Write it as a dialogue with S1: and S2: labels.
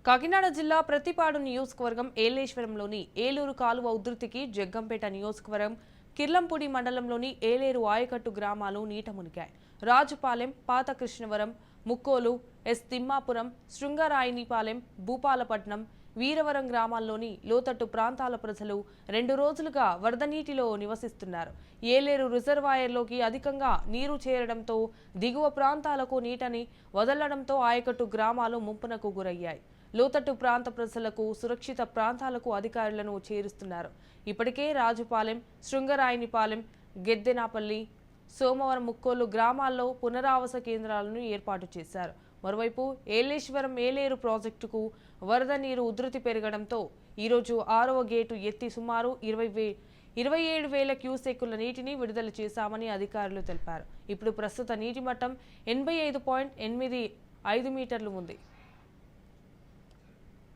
S1: కాకినాడ జిల్లా ప్రతిపాడు నియోజకవర్గం ఏలేశ్వరంలోని ఏలూరు కాలువ ఉధృతికి జగ్గంపేట నియోజకవర్గం కిర్లంపూడి మండలంలోని ఏలేరు ఆయకట్టు గ్రామాలు నీట మునిగాయి. రాజుపాలెం, పాత కృష్ణవరం, ముక్కోలు, ఎస్ తిమ్మాపురం, శృంగరాయనిపాలెం, భూపాలపట్నం, వీరవరం గ్రామాల్లోని లోతట్టు ప్రాంతాల ప్రజలు 2 రోజులుగా వరద నీటిలో నివసిస్తున్నారు. ఏలేరు రిజర్వాయర్లోకి అధికంగా నీరు చేరడంతో దిగువ ప్రాంతాలకు నీటిని వదలడంతో ఆయకట్టు గ్రామాలు ముంపునకు గురయ్యాయి. లోతట్టు ప్రాంత ప్రజలకు సురక్షిత ప్రాంతాలకు అధికారులను చేరుస్తున్నారు. ఇప్పటికే రాజుపాలెం, శృంగరాయనిపాలెం, గెద్దెనాపల్లి, సోమవరం, ముక్కోలు గ్రామాల్లో పునరావాస కేంద్రాలను ఏర్పాటు చేశారు. మరోవైపు ఏలేశ్వరం ఏలేరు ప్రాజెక్టుకు వరద నీరు ఉధృతి పెరగడంతో ఈరోజు 6వ గేటు ఎత్తి సుమారు 27,000 క్యూసెక్కుల నీటిని విడుదల చేశామని అధికారులు తెలిపారు. ఇప్పుడు ప్రస్తుత నీటి మట్టం 85.85 మీటర్లు ఉంది.